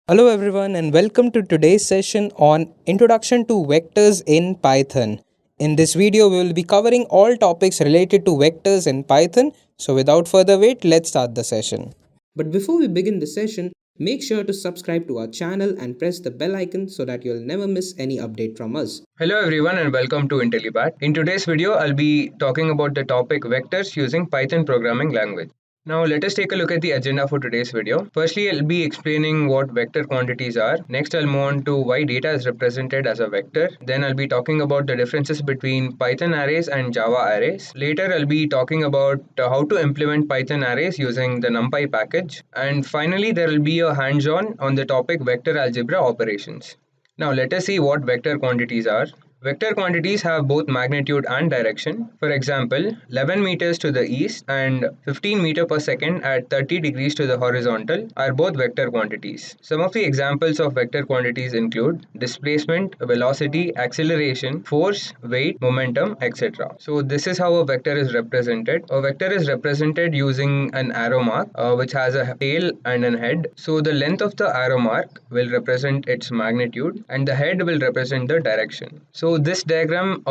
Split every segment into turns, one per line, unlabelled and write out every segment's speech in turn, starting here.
Hello everyone and welcome to today's session on Introduction to Vectors in Python. In this video we will be covering all topics related to vectors in Python. So without further wait, let's start the session. But before we begin the session, make sure to subscribe to our channel and press the bell icon so that you'll never miss any update from us.
Hello everyone and welcome to Intellipaat. In today's video, I'll be talking about the topic vectors using Python programming language. Now let us take a look at the agenda for today's video. Firstly, I'll be explaining what vector quantities are. Next, I'll move on to why data is represented as a vector. Then I'll be talking about the differences between Python arrays and Java arrays. Later, I'll be talking about how to implement Python arrays using the NumPy package. And finally, there will be a hands-on on the topic vector algebra operations. Now let us see what vector quantities are. Vector quantities have both magnitude and direction. For example, 11 meters to the east and 15 meter per second at 30 degrees to the horizontal are both vector quantities. Some of the examples of vector quantities include displacement, velocity, acceleration, force, weight, momentum, etc. So this is how a vector is represented. A vector is represented using an arrow mark which has a tail and a head. So the length of the arrow mark will represent its magnitude and the head will represent the direction. So this diagram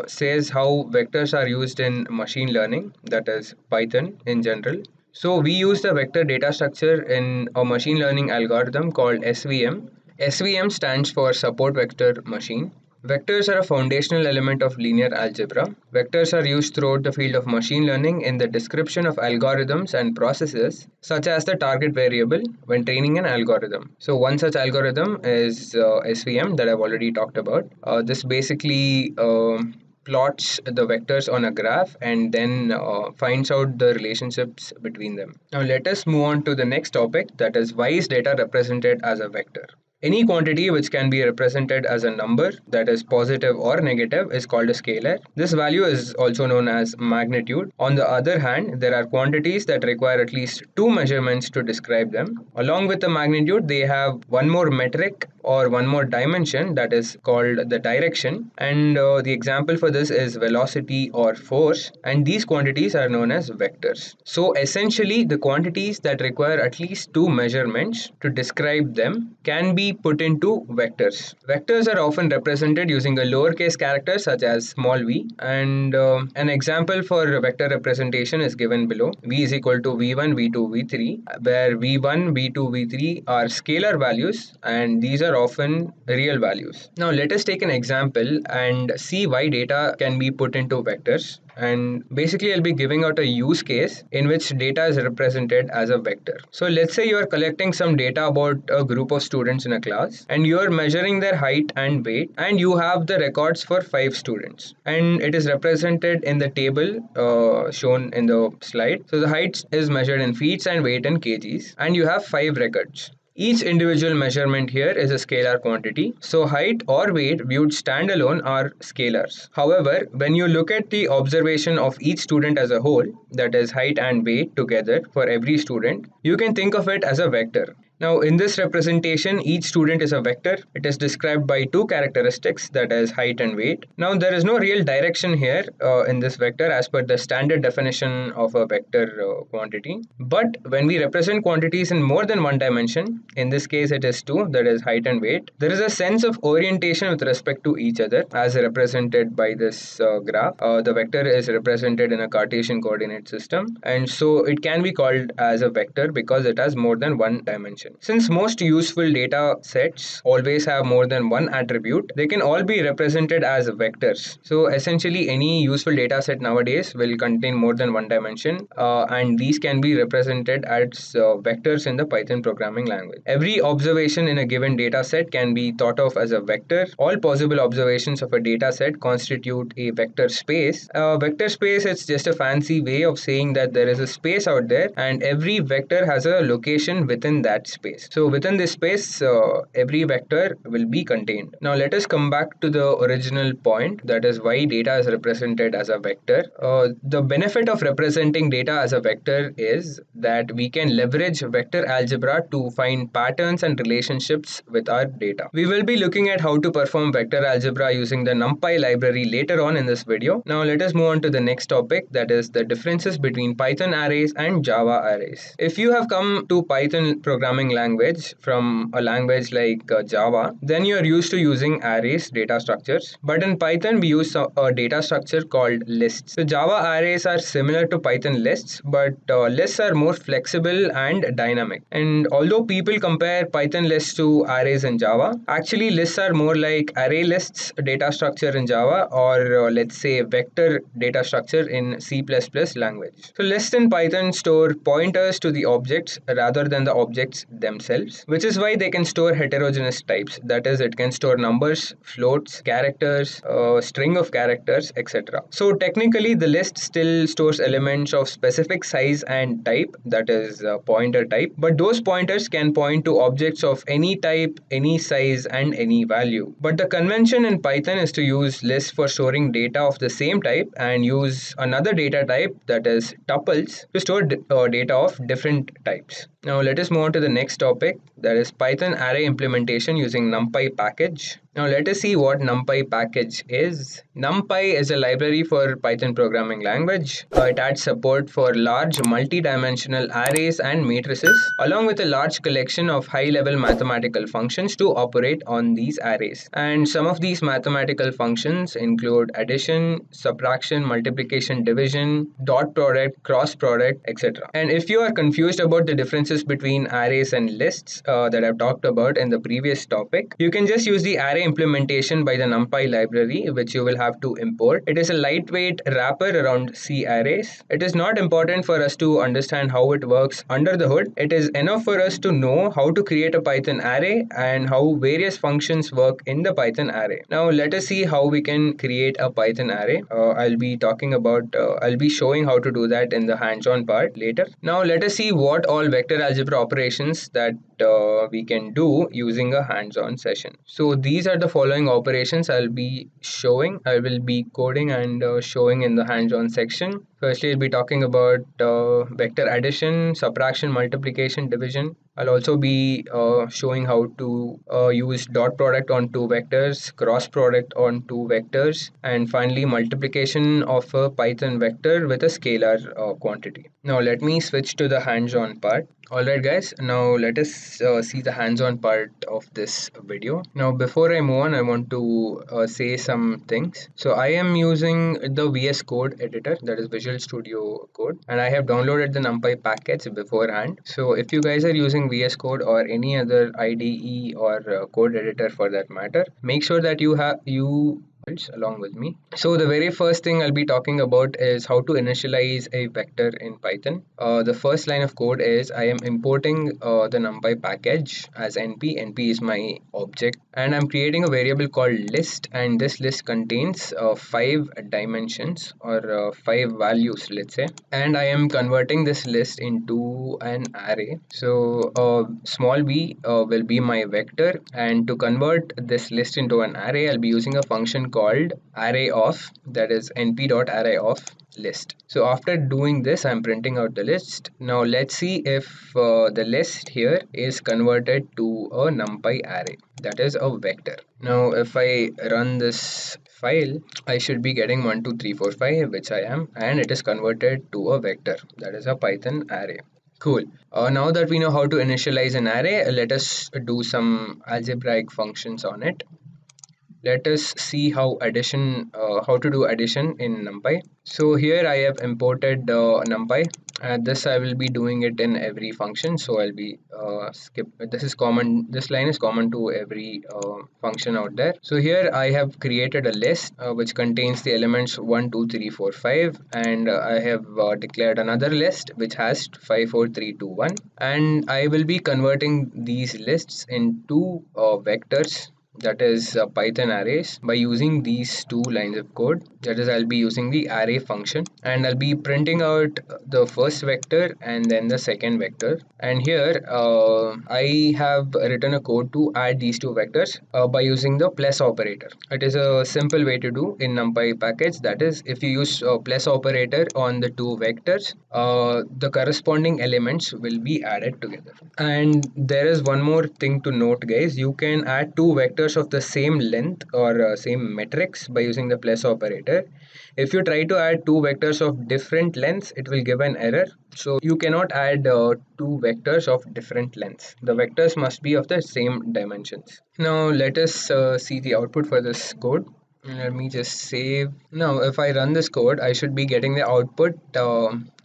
says how vectors are used in machine learning, that is Python in general. So we use the vector data structure in a machine learning algorithm called SVM. SVM stands for support vector machine. Vectors are a foundational element of linear algebra. Vectors are used throughout the field of machine learning in the description of algorithms and processes, such as the target variable when training an algorithm. So one such algorithm is SVM that I've already talked about. This basically plots the vectors on a graph and then finds out the relationships between them. Now let us move on to the next topic, that is why is data represented as a vector. Any quantity which can be represented as a number, that is positive or negative, is called a scalar. This value is also known as magnitude. On the other hand, there are quantities that require at least two measurements to describe them. Along with the magnitude, they have one more metric or one more dimension, that is called the direction. And the example for this is velocity or force. And these quantities are known as vectors. So essentially, the quantities that require at least two measurements to describe them can be put into vectors. Vectors are often represented using a lowercase character such as small v, and an example for vector representation is given below. V is equal to v1, v2, v3, where v1, v2, v3 are scalar values and these are often real values. Now let us take an example and see why data can be put into vectors. And basically I'll be giving out a use case in which data is represented as a vector. So let's say you are collecting some data about a group of students in a class and you are measuring their height and weight, and you have the records for 5 students and it is represented in the table shown in the slide. So the height is measured in feet and weight in kgs, and you have 5 records. Each individual measurement here is a scalar quantity, so height or weight viewed standalone are scalars. However, when you look at the observation of each student as a whole, that is height and weight together for every student, you can think of it as a vector. Now, in this representation, each student is a vector. It is described by two characteristics, that is height and weight. Now, there is no real direction here in this vector as per the standard definition of a vector quantity. But when we represent quantities in more than one dimension, in this case it is two, that is height and weight, there is a sense of orientation with respect to each other as represented by this graph. The vector is represented in a Cartesian coordinate system, and so it can be called as a vector because it has more than one dimension. Since most useful data sets always have more than one attribute, they can all be represented as vectors. So essentially any useful data set nowadays will contain more than one dimension, and these can be represented as vectors in the Python programming language. Every observation in a given data set can be thought of as a vector. All possible observations of a data set constitute a vector space. A vector space is just a fancy way of saying that there is a space out there and every vector has a location within that space. So within this space, every vector will be contained. Now let us come back to the original point, that is why data is represented as a vector. The benefit of representing data as a vector is that we can leverage vector algebra to find patterns and relationships with our data. We will be looking at how to perform vector algebra using the NumPy library later on in this video. Now let us move on to the next topic, that is the differences between Python arrays and Java arrays. If you have come to Python programming programming language from a language like Java, then you are used to using arrays, data structures. But in Python, we use a data structure called lists. So Java arrays are similar to Python lists, but lists are more flexible and dynamic. And although people compare Python lists to arrays in Java, actually lists are more like array lists data structure in Java, or let's say vector data structure in C++ language. So lists in Python store pointers to the objects rather than the objects themselves, which is why they can store heterogeneous types. That is, it can store numbers, floats, characters, string of characters, etc. So technically, the list still stores elements of specific size and type, that is pointer type, but those pointers can point to objects of any type, any size, and any value. But the convention in Python is to use lists for storing data of the same type and use another data type, that is tuples, to store data of different types. Now let us move on to the next topic, that is Python array implementation using NumPy package. Now let us see what NumPy package is. NumPy is a library for Python programming language. It adds support for large multi-dimensional arrays and matrices, along with a large collection of high-level mathematical functions to operate on these arrays. And some of these mathematical functions include addition, subtraction, multiplication, division, dot product, cross product, etc. And if you are confused about the differences between arrays and lists that I've talked about in the previous topic, you can just use the array implementation by the NumPy library, which you will have to import. It is a lightweight wrapper around C arrays. It is not important for us to understand how it works under the hood. It is enough for us to know how to create a Python array and how various functions work in the Python array. Now let us see how we can create a Python array. I'll be showing how to do that in the hands-on part later. Now let us see what all vector algebra operations that we can do using a hands-on session. So these are the following operations I'll be showing. I will be coding and showing in the hands-on section. Firstly, I'll be talking about vector addition, subtraction, multiplication, division. I'll also be showing how to use dot product on two vectors, cross product on two vectors, and finally multiplication of a Python vector with a scalar quantity. Now let me switch to the hands-on part. Alright guys, now let us see the hands-on part of this video. Now before I move on, I want to say some things. So I am using the VS Code editor, that is Visual Studio Code, and I have downloaded the NumPy package beforehand. So if you guys are using VS Code or any other IDE or code editor for that matter, make sure that you along with me. So the very first thing I'll be talking about is how to initialize a vector in Python. The first line of code is I am importing the NumPy package as np. Np is my object, and I'm creating a variable called list, and this list contains 5 dimensions or 5 values, let's say, and I am converting this list into an array. So small v will be my vector, and to convert this list into an array, I'll be using a function called array of, that is np.array of list. So after doing this, I'm printing out the list. Now let's see if the list here is converted to a NumPy array, that is a vector. Now if I run this file, I should be getting 1 2 3 4 5, which I am, and it is converted to a vector, that is a Python array. Cool. Now that we know how to initialize an array, let us do some algebraic functions on it. Let us see how to do addition in NumPy. So here I have imported NumPy. This I will be doing it in every function. So I'll be skip. This is common. This line is common to every function out there. So here I have created a list which contains the elements 1 2 3 4 5, and I have declared another list which has 5 4 3 2 1, and I will be converting these lists into vectors, that is Python arrays, by using these two lines of code. That is, I'll be using the array function, and I'll be printing out the first vector and then the second vector. And here I have written a code to add these two vectors by using the plus operator. It is a simple way to do in NumPy package. That is, if you use plus operator on the two vectors, the corresponding elements will be added together. And there is one more thing to note, guys. You can add two vectors of the same length or same metrics by using the plus operator. If you try to add two vectors of different lengths, it will give an error. So you cannot add two vectors of different lengths. The vectors must be of the same dimensions. Now let us see the output for this code. Let me just save. Now if I run this code, I should be getting the output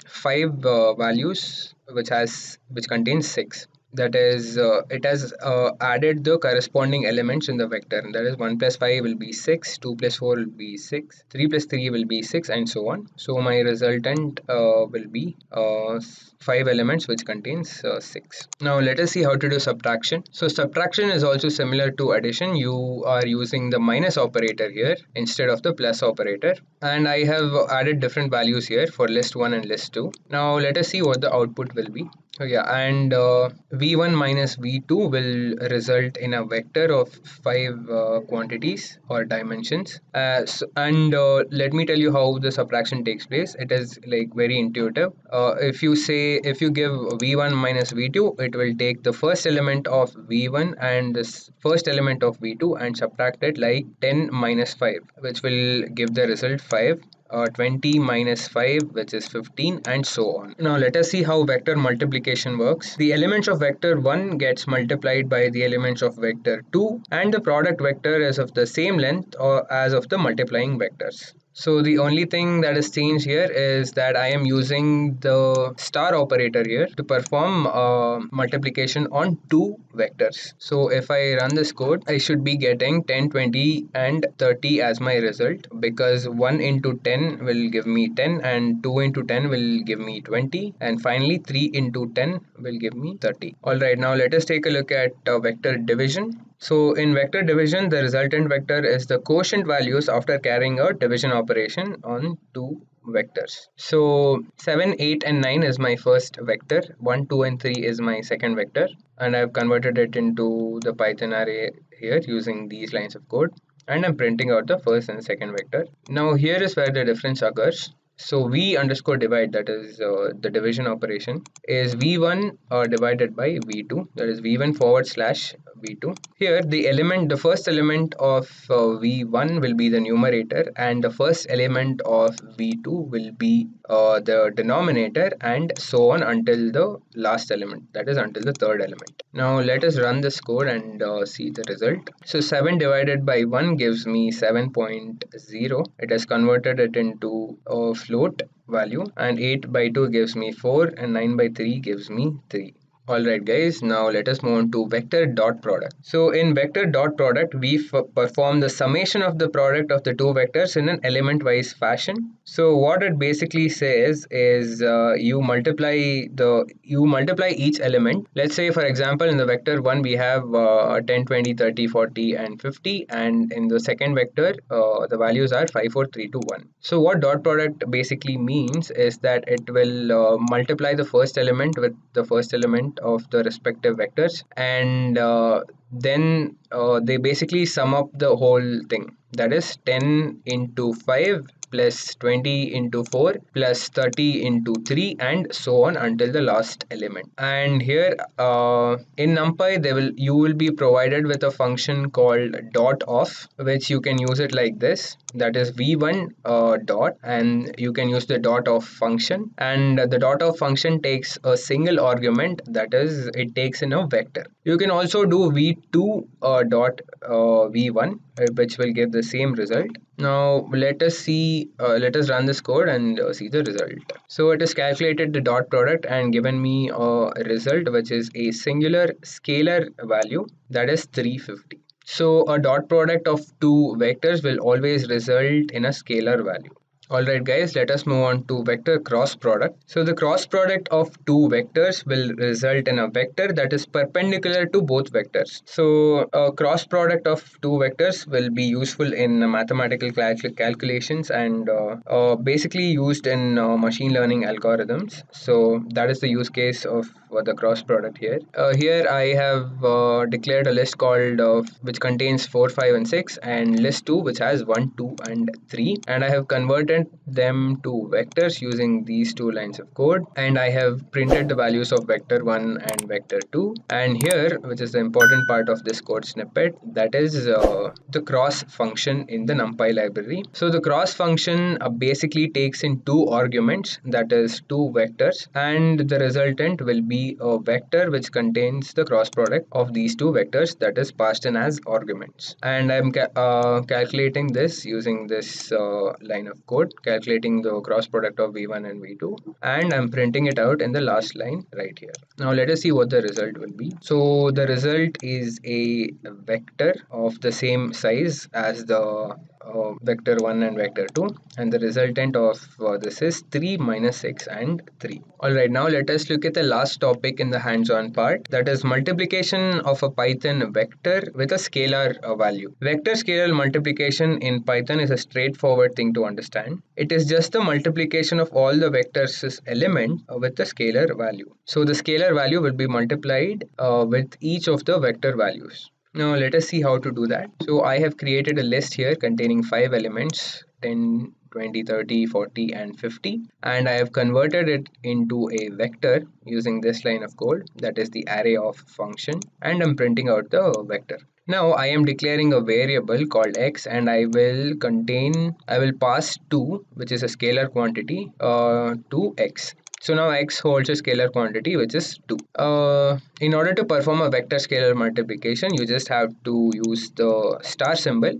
five values which contains 6. That is, it has added the corresponding elements in the vector. That is, 1 plus 5 will be 6, 2 plus 4 will be 6, 3 plus 3 will be 6, and so on. So my resultant will be 5 elements which contains 6. Now let us see how to do subtraction. So subtraction is also similar to addition. You are using the minus operator here instead of the plus operator, and I have added different values here for list 1 and list 2. Now let us see what the output will be. So yeah, and v1 minus v2 will result in a vector of 5 quantities or dimensions. And let me tell you how the subtraction takes place. It is like very intuitive. If you give v1 minus v2, it will take the first element of v1 and the first element of v2 and subtract it like 10 minus 5, which will give the result 5. 20 minus 5, which is 15, and so on. Now let us see how vector multiplication works. The elements of vector 1 gets multiplied by the elements of vector 2, and the product vector is of the same length or as of the multiplying vectors. So the only thing that is changed here is that I am using the star operator here to perform multiplication on two vectors. So if I run this code, I should be getting 10, 20 and 30 as my result, because 1 into 10 will give me 10 and 2 into 10 will give me 20, and finally 3 into 10 will give me 30. Alright, now let us take a look at vector division. So in vector division, the resultant vector is the quotient values after carrying out division operation on two vectors. So 7, 8 and 9 is my first vector, 1, 2 and 3 is my second vector, and I've converted it into the Python array here using these lines of code, and I'm printing out the first and second vector. Now here is where the difference occurs. So v underscore divide, that is the division operation, is v1 divided by v2, that is v1 forward slash v2. Here the first element of v1 will be the numerator, and the first element of v2 will be the denominator, and so on until the last element, that is until the third element. Now let us run this code and see the result. So 7 divided by 1 gives me 7.0. It has converted it into a float value, and 8 by 2 gives me 4, and 9 by 3 gives me 3. Alright guys, now let us move on to vector dot product. So in vector dot product, we perform the summation of the product of the two vectors in an element wise fashion. So what it basically says is you multiply each element. Let's say for example in the vector 1 we have 10, 20, 30, 40 and 50, and in the second vector the values are 5, 4, 3, 2, 1. So what dot product basically means is that it will multiply the first element with the first element of the respective vectors, and then they basically sum up the whole thing. That is 10 into 5 plus 20 into 4 plus 30 into 3, and so on until the last element. And here in NumPy you will be provided with a function called dot of, which you can use it like this. That is v1 dot, and you can use the dot of function, and the dot of function takes a single argument, that is it takes in a vector. You can also do v2 dot v1, which will give the same result. Now let us run this code and see the result. So it has calculated the dot product and given me a result which is a singular scalar value, that is 350. So a dot product of two vectors will always result in a scalar value. Alright guys, let us move on to vector cross product. So the cross product of two vectors will result in a vector that is perpendicular to both vectors. So a cross product of two vectors will be useful in mathematical calculations and basically used in machine learning algorithms. So that is the use case of the cross product here. Here I have declared a list called which contains 4, 5 and 6, and list 2 which has 1, 2 and 3, and I have converted represent them to vectors using these two lines of code, and I have printed the values of vector 1 and vector 2. And here, which is the important part of this code snippet, that is the cross function in the NumPy library. So the cross function basically takes in two arguments, that is two vectors, and the resultant will be a vector which contains the cross product of these two vectors, that is passed in as arguments. And I'm calculating this using this line of code, calculating the cross product of v1 and v2, and I'm printing it out in the last line right here. Now let us see what the result will be. So the result is a vector of the same size as the vector 1 and vector 2, and the resultant of this is 3 minus 6 and 3. Alright, now let us look at the last topic in the hands-on part, that is multiplication of a Python vector with a scalar value. Vector scalar multiplication in Python is a straightforward thing to understand. It is just the multiplication of all the vectors' element with the scalar value. So the scalar value will be multiplied with each of the vector values. Now let us see how to do that. So I have created a list here containing 5 elements, 10, 20, 30, 40 and 50, and I have converted it into a vector using this line of code, that is the array of function, and I'm printing out the vector. Now I am declaring a variable called x, and I will pass 2, which is a scalar quantity, to x. So now x holds a scalar quantity which is 2. In order to perform a vector scalar multiplication, you just have to use the star symbol,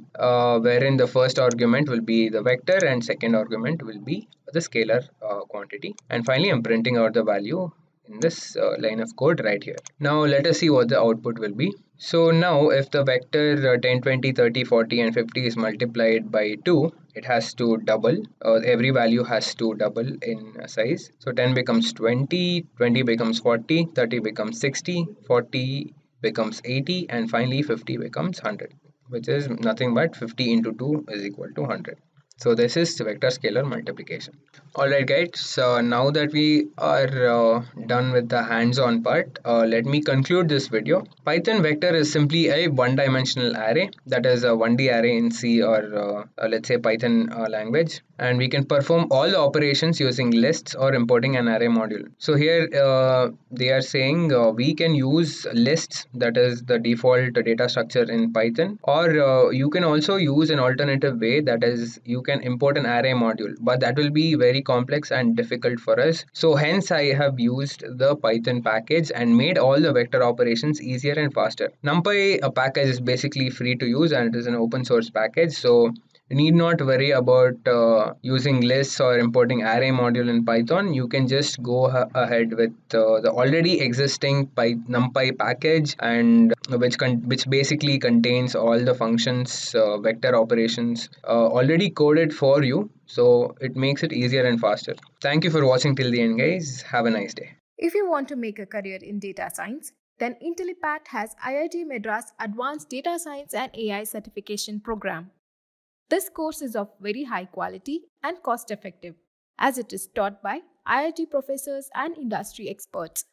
wherein the first argument will be the vector and second argument will be the scalar quantity. And finally, I'm printing out the value in this line of code right here. Now let us see what the output will be. So now if the vector 10, 20, 30, 40 and 50 is multiplied by 2, it has to double. Every value has to double in size. So 10 becomes 20, 20 becomes 40, 30 becomes 60, 40 becomes 80, and finally 50 becomes 100, which is nothing but 50 into 2 is equal to 100. So this is vector scalar multiplication. Alright guys, so now that we are done with the hands-on part, let me conclude this video. Python vector is simply a one-dimensional array, that is a 1D array in C or let's say Python language, and we can perform all the operations using lists or importing an array module. So here they are saying we can use lists, that is the default data structure in Python, or you can also use an alternative way, that is you can import an array module, but that will be very complex and difficult for us. So hence I have used the Python package and made all the vector operations easier and faster. NumPy package is basically free to use and it is an open source package, so you need not worry about using lists or importing array module in Python. You can just go ahead with the already existing NumPy package, and which basically contains all the functions, vector operations already coded for you. So it makes it easier and faster. Thank you for watching till the end, guys. Have a nice day.
If you want to make a career in data science, then Intellipaat has IIT Madras Advanced Data Science and AI Certification Program. This course is of very high quality and cost effective, as it is taught by IIT professors and industry experts.